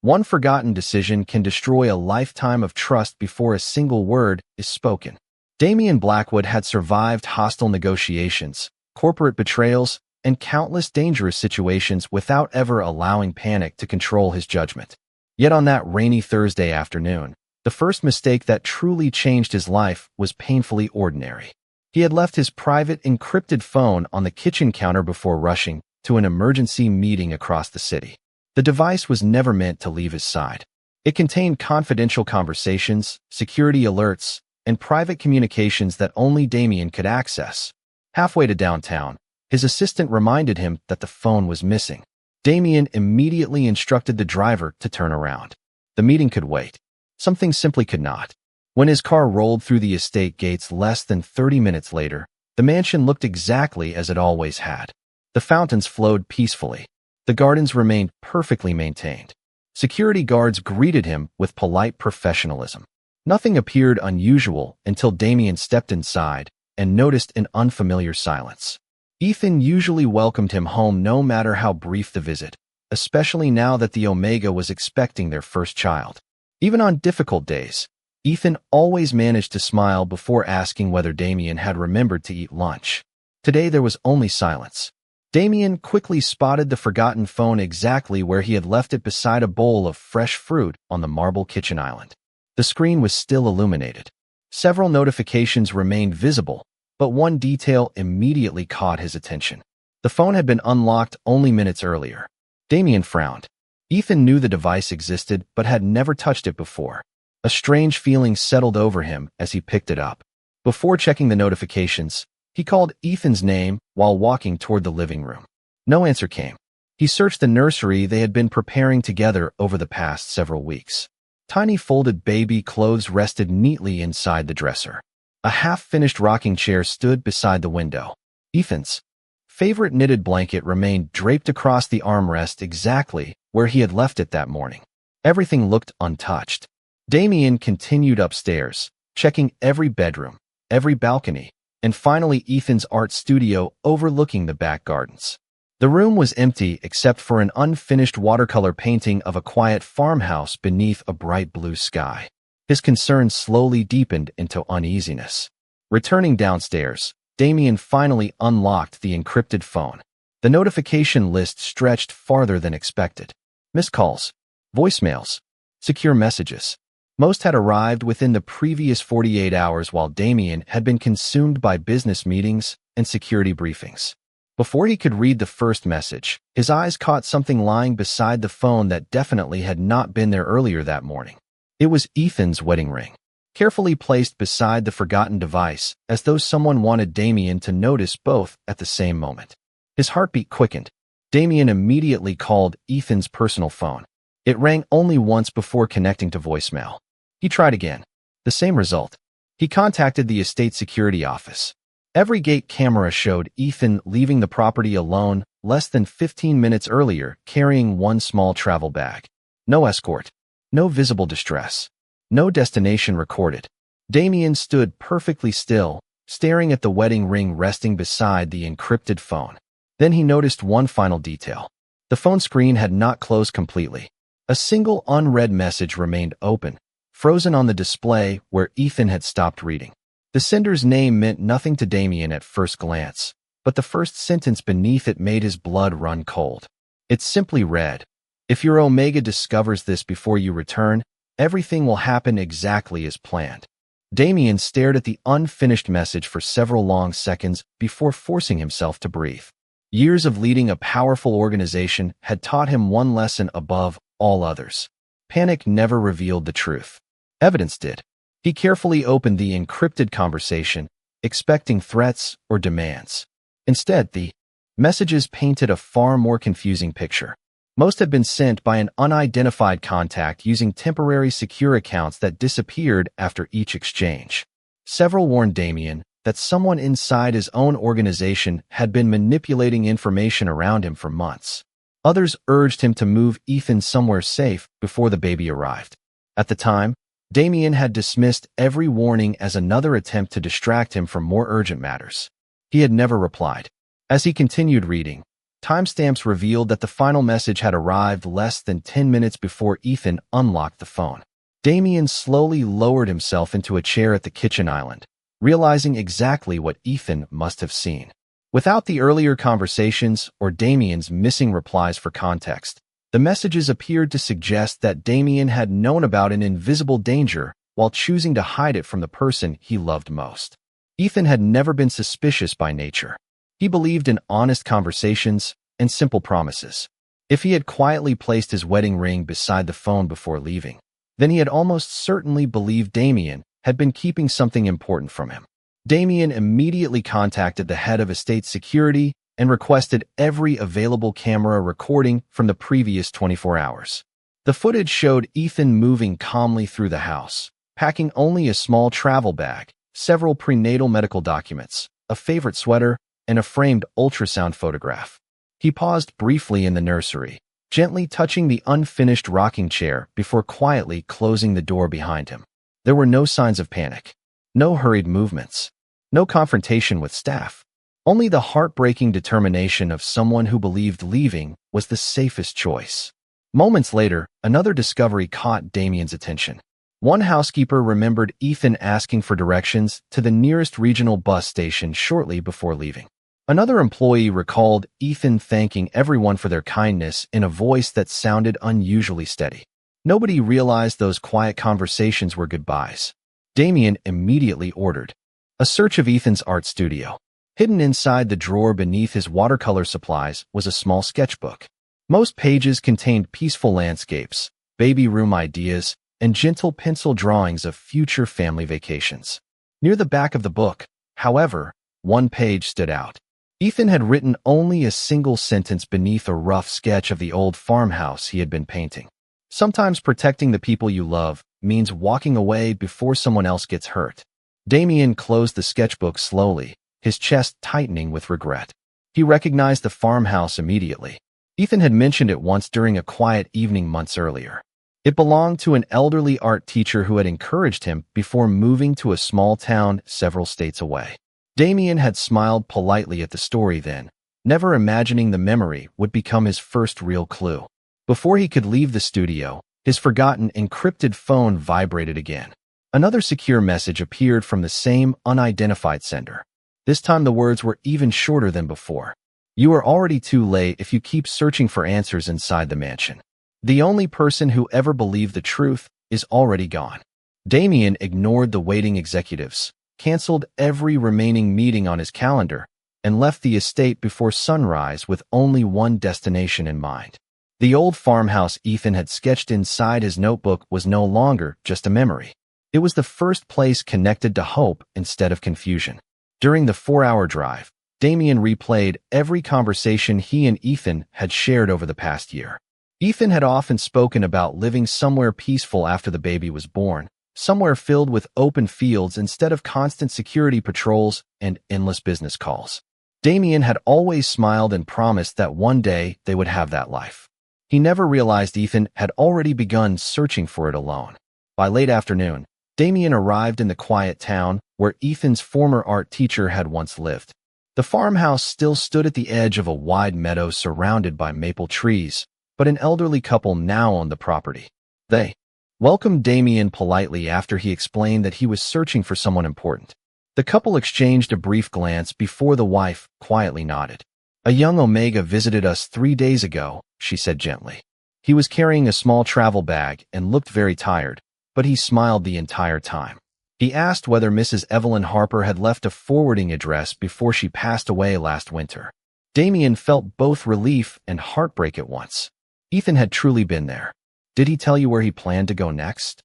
One forgotten decision can destroy a lifetime of trust before a single word is spoken. Damian Blackwood had survived hostile negotiations, corporate betrayals, and countless dangerous situations without ever allowing panic to control his judgment. Yet on that rainy Thursday afternoon, the first mistake that truly changed his life was painfully ordinary. He had left his private encrypted phone on the kitchen counter before rushing to an emergency meeting across the city. The device was never meant to leave his side. It contained confidential conversations, security alerts, and private communications that only Damian could access. Halfway to downtown, his assistant reminded him that the phone was missing. Damian immediately instructed the driver to turn around. The meeting could wait. Something simply could not. When his car rolled through the estate gates less than 30 minutes later, the mansion looked exactly as it always had. The fountains flowed peacefully. The gardens remained perfectly maintained. Security guards greeted him with polite professionalism. Nothing appeared unusual until Damian stepped inside and noticed an unfamiliar silence. Ethan usually welcomed him home no matter how brief the visit, especially now that the Omega was expecting their first child. Even on difficult days, Ethan always managed to smile before asking whether Damian had remembered to eat lunch. Today there was only silence. Damian quickly spotted the forgotten phone exactly where he had left it beside a bowl of fresh fruit on the marble kitchen island. The screen was still illuminated. Several notifications remained visible, but one detail immediately caught his attention. The phone had been unlocked only minutes earlier. Damian frowned. Ethan knew the device existed but had never touched it before. A strange feeling settled over him as he picked it up. Before checking the notifications, he called Ethan's name while walking toward the living room. No answer came. He searched the nursery they had been preparing together over the past several weeks. Tiny folded baby clothes rested neatly inside the dresser. A half-finished rocking chair stood beside the window. Ethan's favorite knitted blanket remained draped across the armrest exactly where he had left it that morning. Everything looked untouched. Damian continued upstairs, checking every bedroom, every balcony, and finally Ethan's art studio overlooking the back gardens. The room was empty except for an unfinished watercolor painting of a quiet farmhouse beneath a bright blue sky. His concern slowly deepened into uneasiness. Returning downstairs, Damian finally unlocked the encrypted phone. The notification list stretched farther than expected. Missed calls, voicemails, secure messages. Most had arrived within the previous 48 hours while Damian had been consumed by business meetings and security briefings. Before he could read the first message, his eyes caught something lying beside the phone that definitely had not been there earlier that morning. It was Ethan's wedding ring, carefully placed beside the forgotten device as though someone wanted Damian to notice both at the same moment. His heartbeat quickened. Damian immediately called Ethan's personal phone. It rang only once before connecting to voicemail. He tried again. The same result. He contacted the estate security office. Every gate camera showed Ethan leaving the property alone less than 15 minutes earlier, carrying one small travel bag. No escort. No visible distress. No destination recorded. Damian stood perfectly still, staring at the wedding ring resting beside the encrypted phone. Then he noticed one final detail. The phone screen had not closed completely. A single unread message remained open, frozen on the display where Ethan had stopped reading. The sender's name meant nothing to Damian at first glance, but the first sentence beneath it made his blood run cold. It simply read, "If your Omega discovers this before you return, everything will happen exactly as planned." Damian stared at the unfinished message for several long seconds before forcing himself to breathe. Years of leading a powerful organization had taught him one lesson above all others. Panic never revealed the truth. Evidence did. He carefully opened the encrypted conversation, expecting threats or demands. Instead, the messages painted a far more confusing picture. Most had been sent by an unidentified contact using temporary secure accounts that disappeared after each exchange. Several warned Damian that someone inside his own organization had been manipulating information around him for months. Others urged him to move Ethan somewhere safe before the baby arrived. At the time, Damian had dismissed every warning as another attempt to distract him from more urgent matters. He had never replied. As he continued reading, Timestamps revealed that the final message had arrived less than 10 minutes before Ethan unlocked the phone. Damien slowly lowered himself into a chair at the kitchen island, realizing exactly what Ethan must have seen. Without the earlier conversations or Damien's missing replies for context, the messages appeared to suggest that Damien had known about an invisible danger while choosing to hide it from the person he loved most. Ethan had never been suspicious by nature. He believed in honest conversations and simple promises. If he had quietly placed his wedding ring beside the phone before leaving, then he had almost certainly believed Damien had been keeping something important from him. Damien immediately contacted the head of estate security and requested every available camera recording from the previous 24 hours. The footage showed Ethan moving calmly through the house, packing only a small travel bag, several prenatal medical documents, a favorite sweater, and a framed ultrasound photograph. He paused briefly in the nursery, gently touching the unfinished rocking chair before quietly closing the door behind him. There were no signs of panic, no hurried movements, no confrontation with staff. Only the heartbreaking determination of someone who believed leaving was the safest choice. Moments later, another discovery caught Damien's attention. One housekeeper remembered Ethan asking for directions to the nearest regional bus station shortly before leaving. Another employee recalled Ethan thanking everyone for their kindness in a voice that sounded unusually steady. Nobody realized those quiet conversations were goodbyes. Damien immediately ordered a search of Ethan's art studio. Hidden inside the drawer beneath his watercolor supplies was a small sketchbook. Most pages contained peaceful landscapes, baby room ideas, and gentle pencil drawings of future family vacations. Near the back of the book, however, one page stood out. Ethan had written only a single sentence beneath a rough sketch of the old farmhouse he had been painting. Sometimes protecting the people you love means walking away before someone else gets hurt. Damien closed the sketchbook slowly, his chest tightening with regret. He recognized the farmhouse immediately. Ethan had mentioned it once during a quiet evening months earlier. It belonged to an elderly art teacher who had encouraged him before moving to a small town several states away. Damien had smiled politely at the story then, never imagining the memory would become his first real clue. Before he could leave the studio, his forgotten encrypted phone vibrated again. Another secure message appeared from the same unidentified sender. This time the words were even shorter than before. You are already too late if you keep searching for answers inside the mansion. The only person who ever believed the truth is already gone. Damien ignored the waiting executives, canceled every remaining meeting on his calendar, and left the estate before sunrise with only one destination in mind. The old farmhouse Ethan had sketched inside his notebook was no longer just a memory. It was the first place connected to hope instead of confusion. During the 4-hour drive, Damien replayed every conversation he and Ethan had shared over the past year. Ethan had often spoken about living somewhere peaceful after the baby was born, somewhere filled with open fields instead of constant security patrols and endless business calls. Damien had always smiled and promised that one day they would have that life. He never realized Ethan had already begun searching for it alone. By late afternoon, Damien arrived in the quiet town where Ethan's former art teacher had once lived. The farmhouse still stood at the edge of a wide meadow surrounded by maple trees, but an elderly couple now owned the property. They welcomed Damien politely after he explained that he was searching for someone important. The couple exchanged a brief glance before the wife quietly nodded. A young Omega visited us 3 days ago, she said gently. He was carrying a small travel bag and looked very tired, but he smiled the entire time. He asked whether Mrs. Evelyn Harper had left a forwarding address before she passed away last winter. Damien felt both relief and heartbreak at once. Ethan had truly been there. Did he tell you where he planned to go next?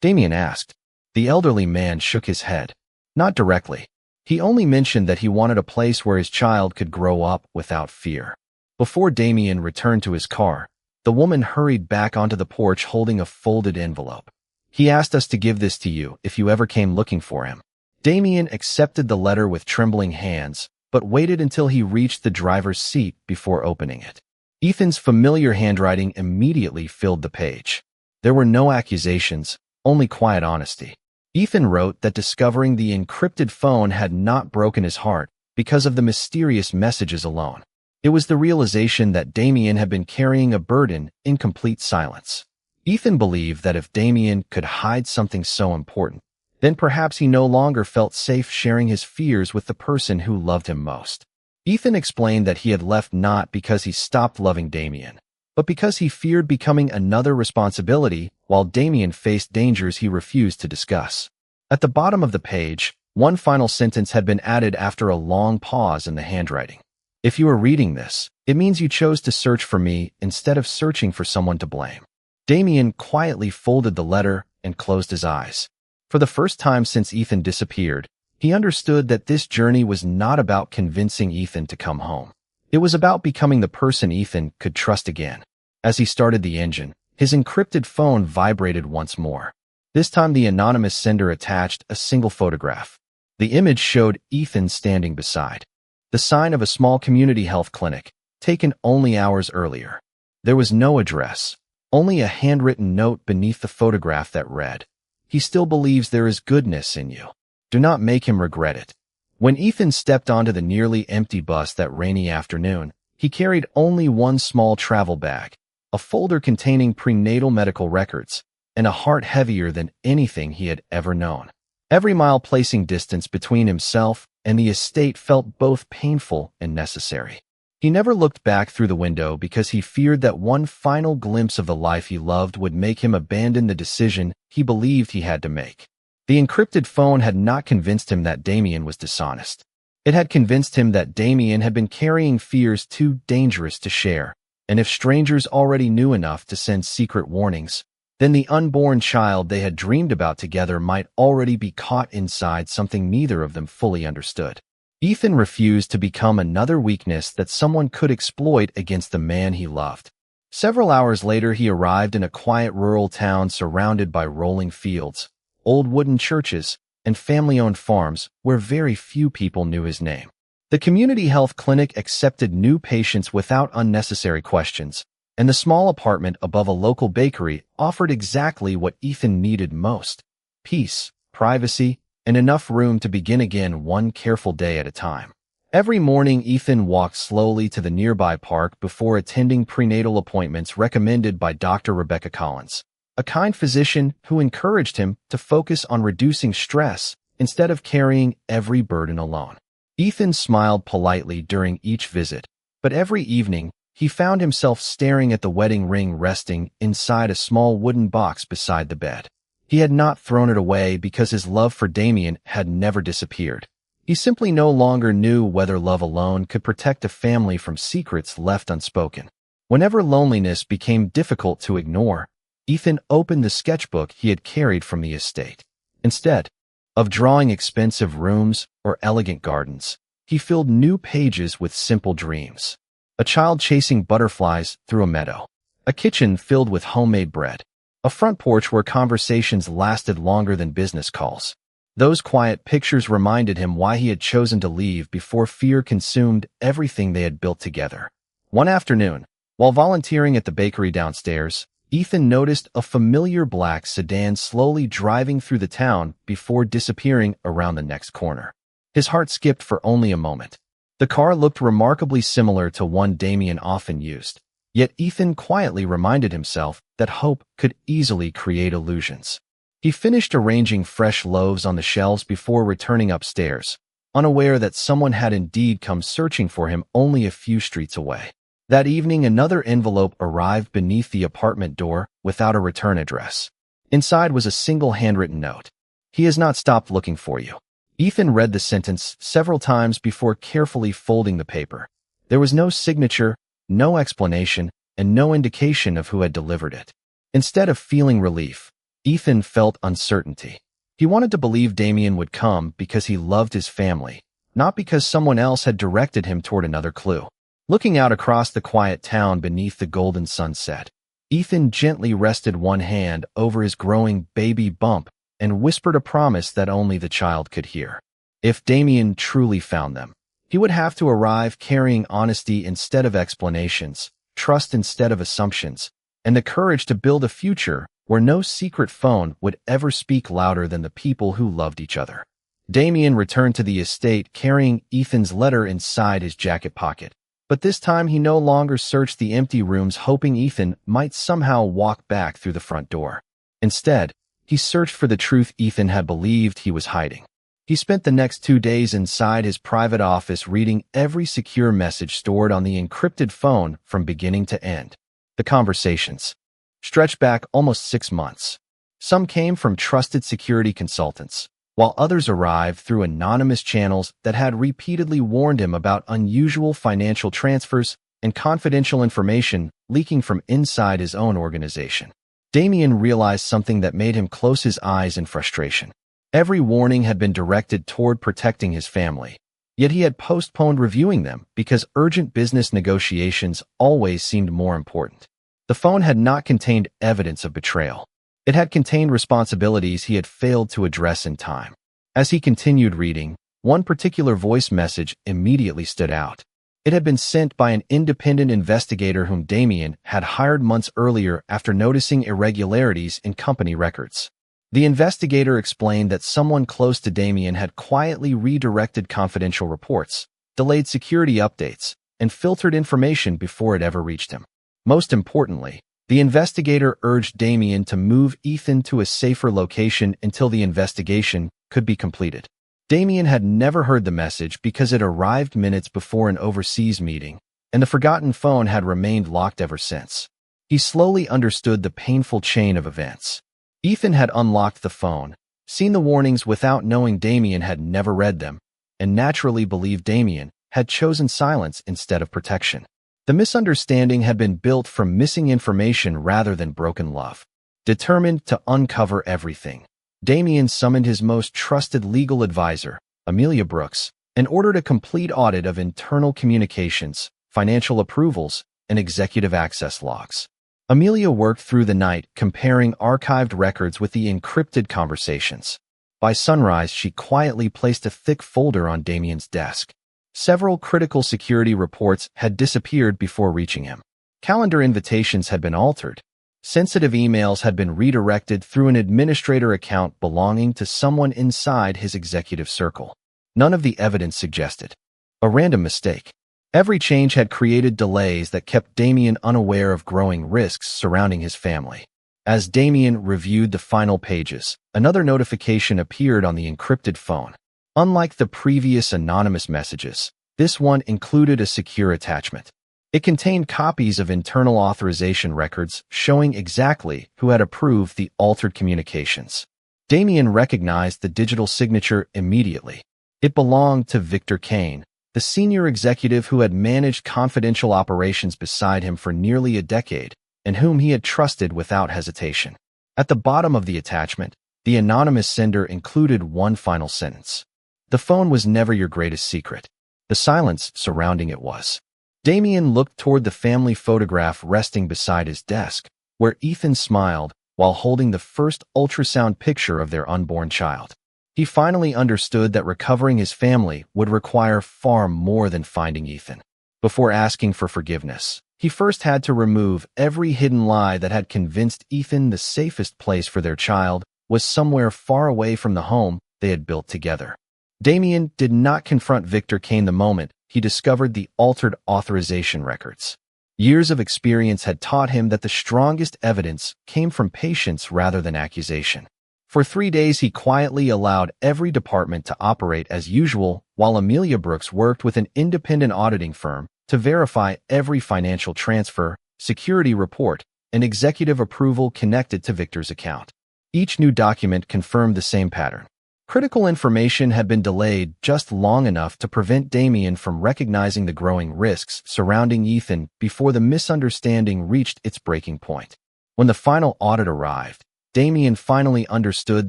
Damien asked. The elderly man shook his head. Not directly. He only mentioned that he wanted a place where his child could grow up without fear. Before Damien returned to his car, the woman hurried back onto the porch holding a folded envelope. He asked us to give this to you if you ever came looking for him. Damien accepted the letter with trembling hands, but waited until he reached the driver's seat before opening it. Ethan's familiar handwriting immediately filled the page. There were no accusations, only quiet honesty. Ethan wrote that discovering the encrypted phone had not broken his heart because of the mysterious messages alone. It was the realization that Damien had been carrying a burden in complete silence. Ethan believed that if Damien could hide something so important, then perhaps he no longer felt safe sharing his fears with the person who loved him most. Ethan explained that he had left not because he stopped loving Damien, but because he feared becoming another responsibility while Damien faced dangers he refused to discuss. At the bottom of the page, one final sentence had been added after a long pause in the handwriting. If you are reading this, it means you chose to search for me instead of searching for someone to blame. Damien quietly folded the letter and closed his eyes. For the first time since Ethan disappeared, he understood that this journey was not about convincing Ethan to come home. It was about becoming the person Ethan could trust again. As he started the engine, his encrypted phone vibrated once more. This time the anonymous sender attached a single photograph. The image showed Ethan standing beside the sign of a small community health clinic, taken only hours earlier. There was no address, only a handwritten note beneath the photograph that read, "He still believes there is goodness in you. Do not make him regret it." When Ethan stepped onto the nearly empty bus that rainy afternoon, he carried only one small travel bag, a folder containing prenatal medical records, and a heart heavier than anything he had ever known. Every mile placing distance between himself and the estate felt both painful and necessary. He never looked back through the window because he feared that one final glimpse of the life he loved would make him abandon the decision he believed he had to make. The encrypted phone had not convinced him that Damien was dishonest. It had convinced him that Damien had been carrying fears too dangerous to share, and if strangers already knew enough to send secret warnings, then the unborn child they had dreamed about together might already be caught inside something neither of them fully understood. Ethan refused to become another weakness that someone could exploit against the man he loved. Several hours later, he arrived in a quiet rural town surrounded by rolling fields, old wooden churches, and family-owned farms where very few people knew his name. The community health clinic accepted new patients without unnecessary questions, and the small apartment above a local bakery offered exactly what Ethan needed most: peace, privacy, and enough room to begin again one careful day at a time. Every morning, Ethan walked slowly to the nearby park before attending prenatal appointments recommended by Dr. Rebecca Collins, a kind physician who encouraged him to focus on reducing stress instead of carrying every burden alone. Ethan smiled politely during each visit, but every evening, he found himself staring at the wedding ring resting inside a small wooden box beside the bed. He had not thrown it away because his love for Damien had never disappeared. He simply no longer knew whether love alone could protect a family from secrets left unspoken. Whenever loneliness became difficult to ignore, Ethan opened the sketchbook he had carried from the estate. Instead of drawing expensive rooms or elegant gardens, he filled new pages with simple dreams. A child chasing butterflies through a meadow, a kitchen filled with homemade bread, a front porch where conversations lasted longer than business calls. Those quiet pictures reminded him why he had chosen to leave before fear consumed everything they had built together. One afternoon, while volunteering at the bakery downstairs, Ethan noticed a familiar black sedan slowly driving through the town before disappearing around the next corner. His heart skipped for only a moment. The car looked remarkably similar to one Damien often used, yet Ethan quietly reminded himself that hope could easily create illusions. He finished arranging fresh loaves on the shelves before returning upstairs, unaware that someone had indeed come searching for him only a few streets away. That evening, another envelope arrived beneath the apartment door without a return address. Inside was a single handwritten note. "He has not stopped looking for you." Ethan read the sentence several times before carefully folding the paper. There was no signature, no explanation, and no indication of who had delivered it. Instead of feeling relief, Ethan felt uncertainty. He wanted to believe Damien would come because he loved his family, not because someone else had directed him toward another clue. Looking out across the quiet town beneath the golden sunset, Ethan gently rested one hand over his growing baby bump and whispered a promise that only the child could hear. If Damien truly found them, he would have to arrive carrying honesty instead of explanations, trust instead of assumptions, and the courage to build a future where no secret phone would ever speak louder than the people who loved each other. Damien returned to the estate carrying Ethan's letter inside his jacket pocket. But this time he no longer searched the empty rooms hoping Ethan might somehow walk back through the front door. Instead, he searched for the truth Ethan had believed he was hiding. He spent the next 2 days inside his private office reading every secure message stored on the encrypted phone from beginning to end. The conversations stretched back almost 6 months. Some came from trusted security consultants, while others arrived through anonymous channels that had repeatedly warned him about unusual financial transfers and confidential information leaking from inside his own organization. Damien realized something that made him close his eyes in frustration. Every warning had been directed toward protecting his family, yet he had postponed reviewing them because urgent business negotiations always seemed more important. The phone had not contained evidence of betrayal. It had contained responsibilities he had failed to address in time. As he continued reading, one particular voice message immediately stood out. It had been sent by an independent investigator whom Damien had hired months earlier after noticing irregularities in company records. The investigator explained that someone close to Damien had quietly redirected confidential reports, delayed security updates, and filtered information before it ever reached him. Most importantly, the investigator urged Damien to move Ethan to a safer location until the investigation could be completed. Damien had never heard the message because it arrived minutes before an overseas meeting, and the forgotten phone had remained locked ever since. He slowly understood the painful chain of events. Ethan had unlocked the phone, seen the warnings without knowing Damien had never read them, and naturally believed Damien had chosen silence instead of protection. The misunderstanding had been built from missing information rather than broken love. Determined to uncover everything, Damien summoned his most trusted legal advisor, Amelia Brooks, and ordered a complete audit of internal communications, financial approvals, and executive access logs. Amelia worked through the night comparing archived records with the encrypted conversations. By sunrise, she quietly placed a thick folder on Damien's desk. Several critical security reports had disappeared before reaching him. Calendar invitations had been altered. Sensitive emails had been redirected through an administrator account belonging to someone inside his executive circle. None of the evidence suggested a random mistake. Every change had created delays that kept Damien unaware of growing risks surrounding his family. As Damien reviewed the final pages, another notification appeared on the encrypted phone. Unlike the previous anonymous messages, this one included a secure attachment. It contained copies of internal authorization records showing exactly who had approved the altered communications. Damien recognized the digital signature immediately. It belonged to Victor Kane, the senior executive who had managed confidential operations beside him for nearly a decade and whom he had trusted without hesitation. At the bottom of the attachment, the anonymous sender included one final sentence. The phone was never your greatest secret. The silence surrounding it was. Damien looked toward the family photograph resting beside his desk, where Ethan smiled while holding the first ultrasound picture of their unborn child. He finally understood that recovering his family would require far more than finding Ethan. Before asking for forgiveness, he first had to remove every hidden lie that had convinced Ethan the safest place for their child was somewhere far away from the home they had built together. Damien did not confront Victor Kane the moment he discovered the altered authorization records. Years of experience had taught him that the strongest evidence came from patience rather than accusation. For 3 days, he quietly allowed every department to operate as usual while Amelia Brooks worked with an independent auditing firm to verify every financial transfer, security report, and executive approval connected to Victor's account. Each new document confirmed the same pattern. Critical information had been delayed just long enough to prevent Damien from recognizing the growing risks surrounding Ethan before the misunderstanding reached its breaking point. When the final audit arrived, Damien finally understood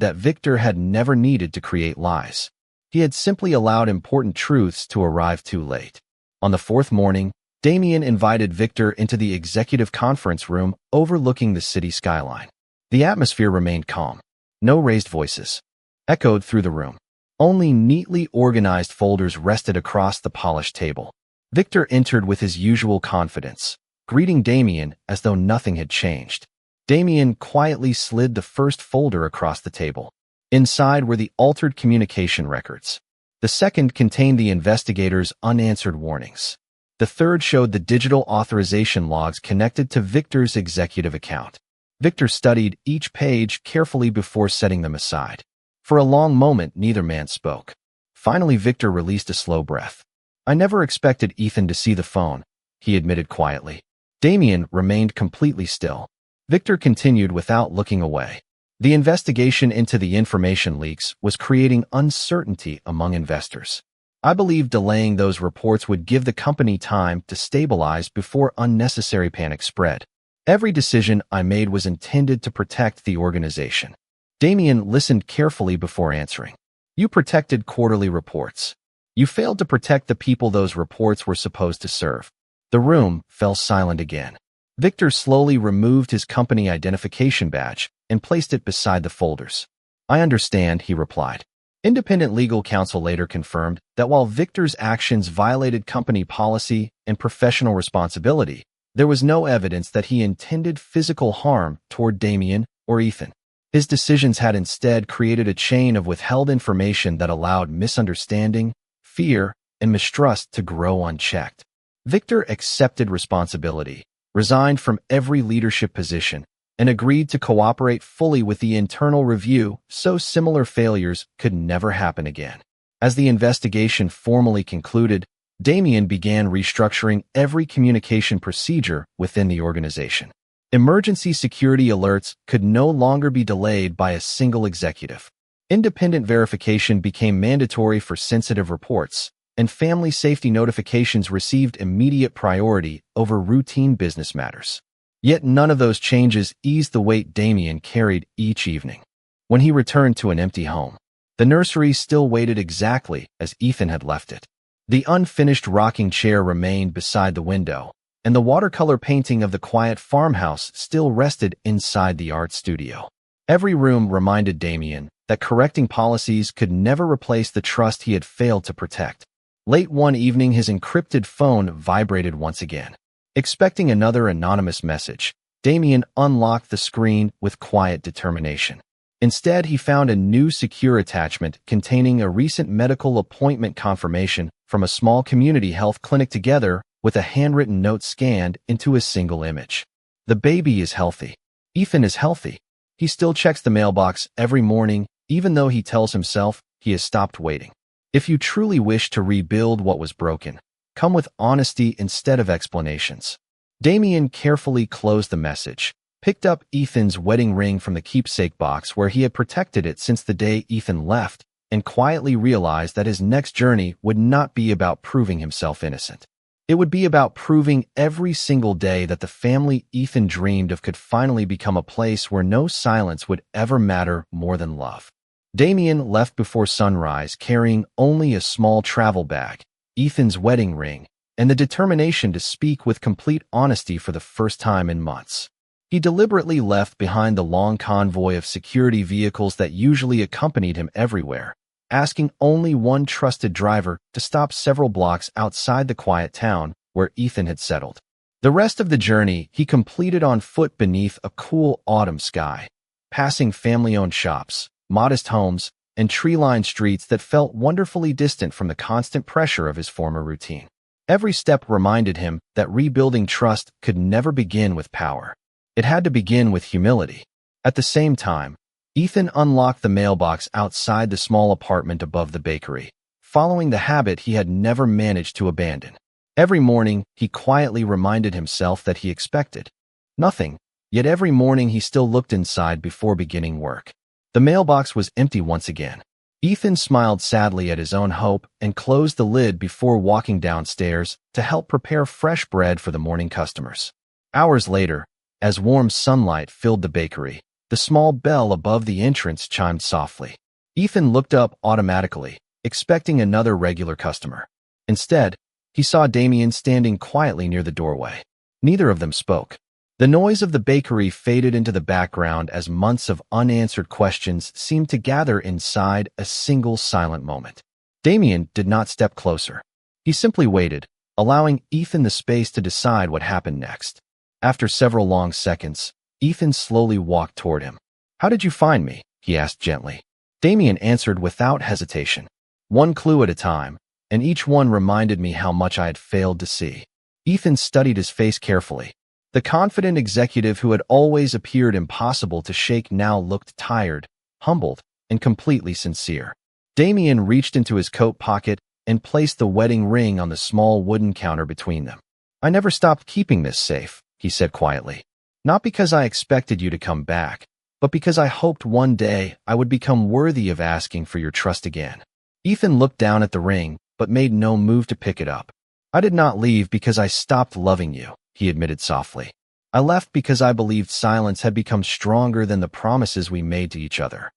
that Victor had never needed to create lies. He had simply allowed important truths to arrive too late. On the 4th morning, Damien invited Victor into the executive conference room overlooking the city skyline. The atmosphere remained calm. No raised voices echoed through the room. Only neatly organized folders rested across the polished table. Victor entered with his usual confidence, greeting Damien as though nothing had changed. Damien quietly slid the first folder across the table. Inside were the altered communication records. The second contained the investigator's unanswered warnings. The third showed the digital authorization logs connected to Victor's executive account. Victor studied each page carefully before setting them aside. For a long moment, neither man spoke. Finally, Victor released a slow breath. "I never expected Ethan to see the phone," he admitted quietly. Damien remained completely still. Victor continued without looking away. The investigation into the information leaks was creating uncertainty among investors. "I believe delaying those reports would give the company time to stabilize before unnecessary panic spread. Every decision I made was intended to protect the organization." Damien listened carefully before answering. "You protected quarterly reports. You failed to protect the people those reports were supposed to serve." The room fell silent again. Victor slowly removed his company identification badge and placed it beside the folders. "I understand," he replied. Independent legal counsel later confirmed that while Victor's actions violated company policy and professional responsibility, there was no evidence that he intended physical harm toward Damien or Ethan. His decisions had instead created a chain of withheld information that allowed misunderstanding, fear, and mistrust to grow unchecked. Victor accepted responsibility, resigned from every leadership position, and agreed to cooperate fully with the internal review so similar failures could never happen again. As the investigation formally concluded, Damien began restructuring every communication procedure within the organization. Emergency security alerts could no longer be delayed by a single executive. Independent verification became mandatory for sensitive reports, and family safety notifications received immediate priority over routine business matters. Yet none of those changes eased the weight Damien carried each evening. When he returned to an empty home, the nursery still waited exactly as Ethan had left it. The unfinished rocking chair remained beside the window, and the watercolor painting of the quiet farmhouse still rested inside the art studio. Every room reminded Damien that correcting policies could never replace the trust he had failed to protect. Late one evening, his encrypted phone vibrated once again. Expecting another anonymous message, Damien unlocked the screen with quiet determination. Instead, he found a new secure attachment containing a recent medical appointment confirmation from a small community health clinic together with a handwritten note scanned into a single image. "The baby is healthy. Ethan is healthy. He still checks the mailbox every morning, even though he tells himself he has stopped waiting. If you truly wish to rebuild what was broken, come with honesty instead of explanations." Damien carefully closed the message, picked up Ethan's wedding ring from the keepsake box where he had protected it since the day Ethan left, and quietly realized that his next journey would not be about proving himself innocent. It would be about proving every single day that the family Ethan dreamed of could finally become a place where no silence would ever matter more than love. Damien left before sunrise, carrying only a small travel bag, Ethan's wedding ring, and the determination to speak with complete honesty for the first time in months. He deliberately left behind the long convoy of security vehicles that usually accompanied him everywhere, asking only one trusted driver to stop several blocks outside the quiet town where Ethan had settled. The rest of the journey he completed on foot beneath a cool autumn sky, passing family-owned shops, modest homes, and tree-lined streets that felt wonderfully distant from the constant pressure of his former routine. Every step reminded him that rebuilding trust could never begin with power. It had to begin with humility. At the same time, Ethan unlocked the mailbox outside the small apartment above the bakery, following the habit he had never managed to abandon. Every morning, he quietly reminded himself that he expected nothing, yet every morning he still looked inside before beginning work. The mailbox was empty once again. Ethan smiled sadly at his own hope and closed the lid before walking downstairs to help prepare fresh bread for the morning customers. Hours later, as warm sunlight filled the bakery, the small bell above the entrance chimed softly. Ethan looked up automatically, expecting another regular customer. Instead, he saw Damien standing quietly near the doorway. Neither of them spoke. The noise of the bakery faded into the background as months of unanswered questions seemed to gather inside a single silent moment. Damien did not step closer. He simply waited, allowing Ethan the space to decide what happened next. After several long seconds, Ethan slowly walked toward him. "How did you find me?" he asked gently. Damien answered without hesitation. "One clue at a time, and each one reminded me how much I had failed to see." Ethan studied his face carefully. The confident executive who had always appeared impossible to shake now looked tired, humbled, and completely sincere. Damien reached into his coat pocket and placed the wedding ring on the small wooden counter between them. "I never stopped keeping this safe," he said quietly. "Not because I expected you to come back, but because I hoped one day I would become worthy of asking for your trust again." Ethan looked down at the ring, but made no move to pick it up. "I did not leave because I stopped loving you," he admitted softly. "I left because I believed silence had become stronger than the promises we made to each other."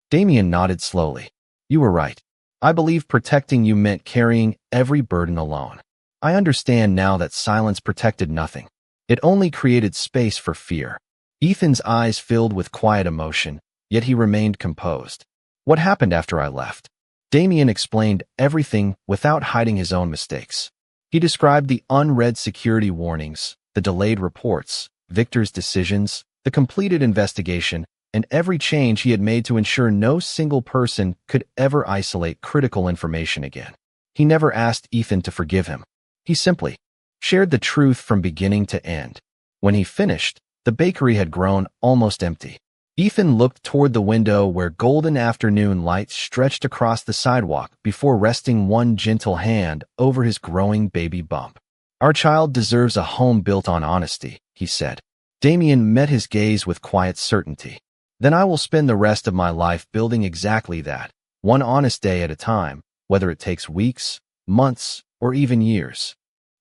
Damien nodded slowly. "You were right. I believed protecting you meant carrying every burden alone. I understand now that silence protected nothing. It only created space for fear." Ethan's eyes filled with quiet emotion, yet he remained composed. "What happened after I left?" Damien explained everything without hiding his own mistakes. He described the unread security warnings, the delayed reports, Victor's decisions, the completed investigation, and every change he had made to ensure no single person could ever isolate critical information again. He never asked Ethan to forgive him. He simply shared the truth from beginning to end. When he finished, the bakery had grown almost empty. Ethan looked toward the window where golden afternoon light stretched across the sidewalk before resting one gentle hand over his growing baby bump. "Our child deserves a home built on honesty," he said. Damien met his gaze with quiet certainty. "Then I will spend the rest of my life building exactly that, one honest day at a time, whether it takes weeks, months, or even years."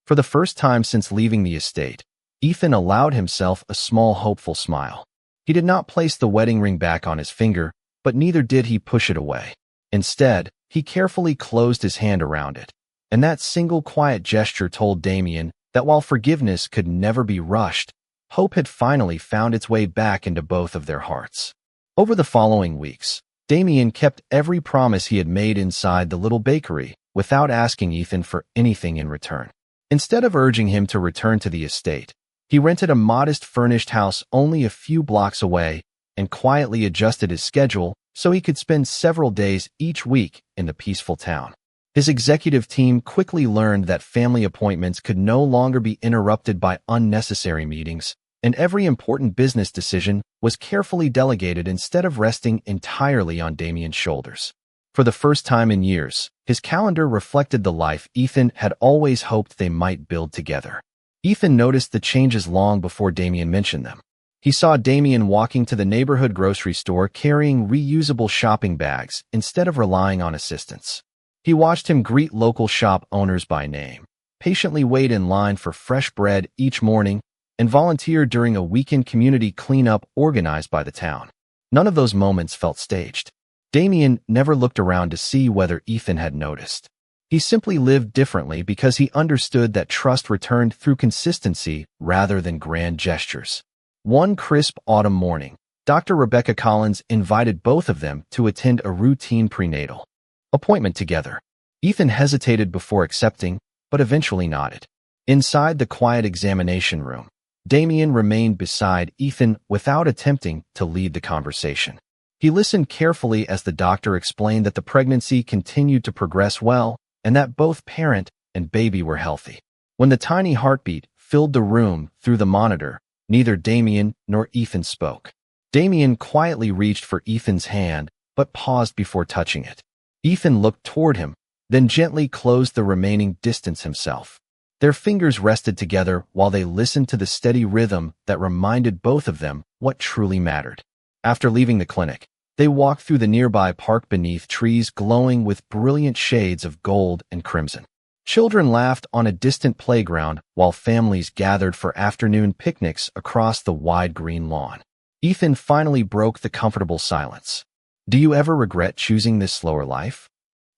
For the first time since leaving the estate, Ethan allowed himself a small hopeful smile. He did not place the wedding ring back on his finger, but neither did he push it away. Instead, he carefully closed his hand around it. And that single quiet gesture told Damien that while forgiveness could never be rushed, hope had finally found its way back into both of their hearts. Over the following weeks, Damien kept every promise he had made inside the little bakery without asking Ethan for anything in return. Instead of urging him to return to the estate, he rented a modest furnished house only a few blocks away and quietly adjusted his schedule so he could spend several days each week in the peaceful town. His executive team quickly learned that family appointments could no longer be interrupted by unnecessary meetings, and every important business decision was carefully delegated instead of resting entirely on Damien's shoulders. For the first time in years, his calendar reflected the life Ethan had always hoped they might build together. Ethan noticed the changes long before Damien mentioned them. He saw Damien walking to the neighborhood grocery store carrying reusable shopping bags instead of relying on assistants. He watched him greet local shop owners by name, patiently wait in line for fresh bread each morning, and volunteer during a weekend community cleanup organized by the town. None of those moments felt staged. Damien never looked around to see whether Ethan had noticed. He simply lived differently because he understood that trust returned through consistency rather than grand gestures. One crisp autumn morning, Dr. Rebecca Collins invited both of them to attend a routine prenatal appointment together. Ethan hesitated before accepting, but eventually nodded. Inside the quiet examination room, Damien remained beside Ethan without attempting to lead the conversation. He listened carefully as the doctor explained that the pregnancy continued to progress well and that both parent and baby were healthy. When the tiny heartbeat filled the room through the monitor, neither Damien nor Ethan spoke. Damien quietly reached for Ethan's hand, but paused before touching it. Ethan looked toward him, then gently closed the remaining distance himself. Their fingers rested together while they listened to the steady rhythm that reminded both of them what truly mattered. After leaving the clinic, they walked through the nearby park beneath trees glowing with brilliant shades of gold and crimson. Children laughed on a distant playground while families gathered for afternoon picnics across the wide green lawn. Ethan finally broke the comfortable silence. "Do you ever regret choosing this slower life?"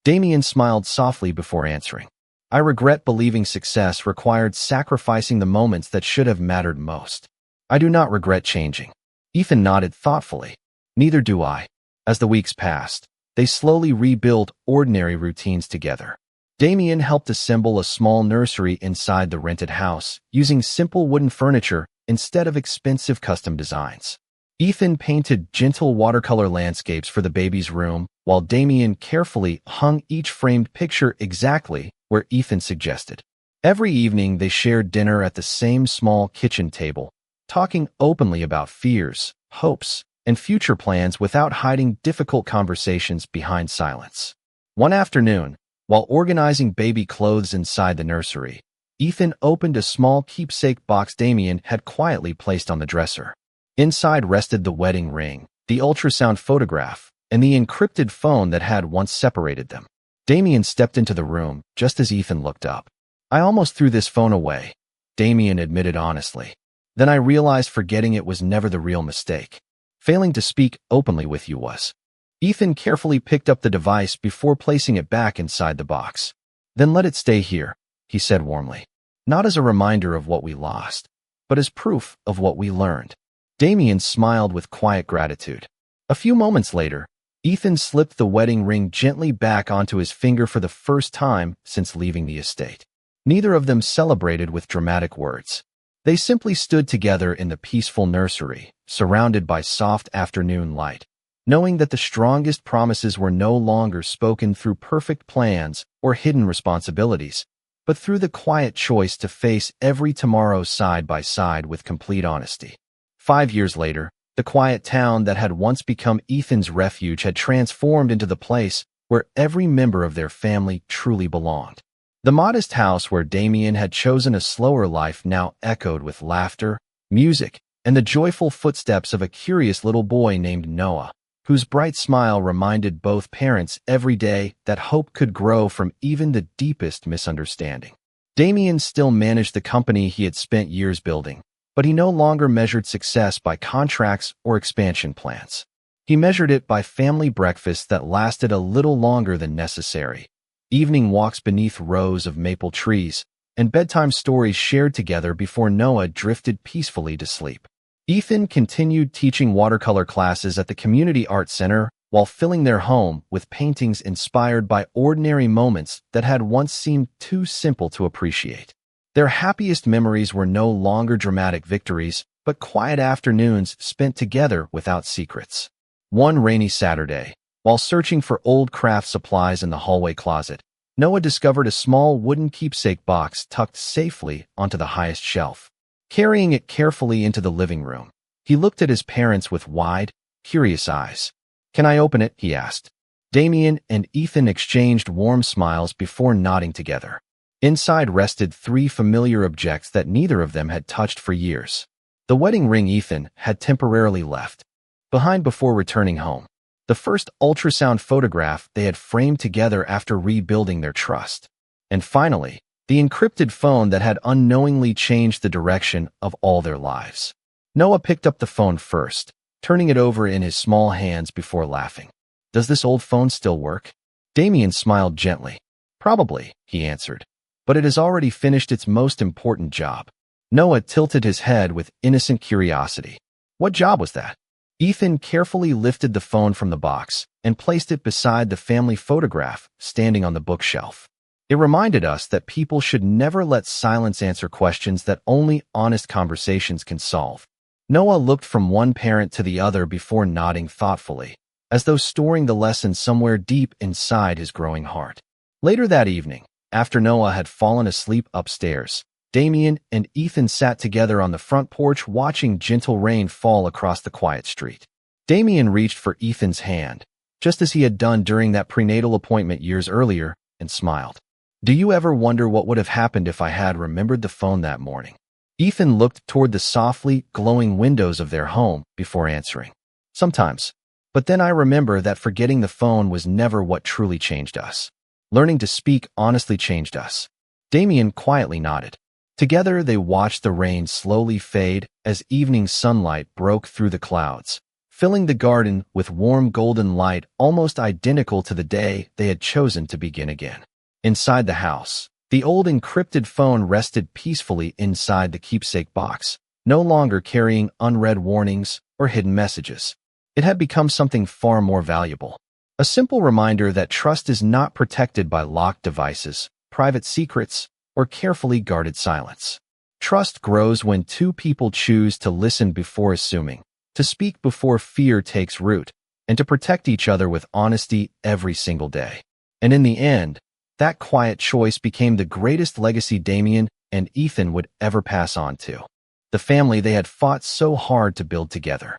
Damien smiled softly before answering. "I regret believing success required sacrificing the moments that should have mattered most. I do not regret changing." Ethan nodded thoughtfully. "Neither do I." As the weeks passed, they slowly rebuilt ordinary routines together. Damien helped assemble a small nursery inside the rented house, using simple wooden furniture instead of expensive custom designs. Ethan painted gentle watercolor landscapes for the baby's room, while Damien carefully hung each framed picture exactly where Ethan suggested. Every evening, they shared dinner at the same small kitchen table, talking openly about fears, hopes, and future plans without hiding difficult conversations behind silence. One afternoon, while organizing baby clothes inside the nursery, Ethan opened a small keepsake box Damien had quietly placed on the dresser. Inside rested the wedding ring, the ultrasound photograph, and the encrypted phone that had once separated them. Damien stepped into the room just as Ethan looked up. "I almost threw this phone away," Damien admitted honestly. "Then I realized forgetting it was never the real mistake. Failing to speak openly with you was." Ethan carefully picked up the device before placing it back inside the box. "Then let it stay here," he said warmly. "Not as a reminder of what we lost, but as proof of what we learned." Damien smiled with quiet gratitude. A few moments later, Ethan slipped the wedding ring gently back onto his finger for the first time since leaving the estate. Neither of them celebrated with dramatic words. They simply stood together in the peaceful nursery, surrounded by soft afternoon light, knowing that the strongest promises were no longer spoken through perfect plans or hidden responsibilities, but through the quiet choice to face every tomorrow side by side with complete honesty. 5 years later, the quiet town that had once become Ethan's refuge had transformed into the place where every member of their family truly belonged. The modest house where Damien had chosen a slower life now echoed with laughter, music, and the joyful footsteps of a curious little boy named Noah, whose bright smile reminded both parents every day that hope could grow from even the deepest misunderstanding. Damien still managed the company he had spent years building, but he no longer measured success by contracts or expansion plans. He measured it by family breakfasts that lasted a little longer than necessary, evening walks beneath rows of maple trees, and bedtime stories shared together before Noah drifted peacefully to sleep. Ethan continued teaching watercolor classes at the Community Art Center while filling their home with paintings inspired by ordinary moments that had once seemed too simple to appreciate. Their happiest memories were no longer dramatic victories, but quiet afternoons spent together without secrets. One rainy Saturday, while searching for old craft supplies in the hallway closet, Noah discovered a small wooden keepsake box tucked safely onto the highest shelf. Carrying it carefully into the living room, he looked at his parents with wide, curious eyes. "Can I open it?" he asked. Damien and Ethan exchanged warm smiles before nodding together. Inside rested 3 familiar objects that neither of them had touched for years. The wedding ring Ethan had temporarily left behind before returning home. The first ultrasound photograph they had framed together after rebuilding their trust. And finally, the encrypted phone that had unknowingly changed the direction of all their lives. Noah picked up the phone first, turning it over in his small hands before laughing. "Does this old phone still work?" Damien smiled gently. "Probably," he answered, "but it has already finished its most important job." Noah tilted his head with innocent curiosity. "What job was that?" Ethan carefully lifted the phone from the box and placed it beside the family photograph standing on the bookshelf. It reminded us that people should never let silence answer questions that only honest conversations can solve. Noah looked from one parent to the other before nodding thoughtfully, as though storing the lesson somewhere deep inside his growing heart. Later that evening, after Noah had fallen asleep upstairs, Damien and Ethan sat together on the front porch watching gentle rain fall across the quiet street. Damien reached for Ethan's hand, just as he had done during that prenatal appointment years earlier, and smiled. "Do you ever wonder what would have happened if I had remembered the phone that morning?" Ethan looked toward the softly glowing windows of their home before answering. "Sometimes. But then I remember that forgetting the phone was never what truly changed us. Learning to speak honestly changed us." Damien quietly nodded. Together they watched the rain slowly fade as evening sunlight broke through the clouds, filling the garden with warm golden light almost identical to the day they had chosen to begin again. Inside the house, the old encrypted phone rested peacefully inside the keepsake box, no longer carrying unread warnings or hidden messages. It had become something far more valuable. A simple reminder that trust is not protected by locked devices, private secrets, or carefully guarded silence. Trust grows when 2 people choose to listen before assuming, to speak before fear takes root, and to protect each other with honesty every single day. And in the end, That quiet choice became the greatest legacy Damien and Ethan would ever pass on to. The family they had fought so hard to build together.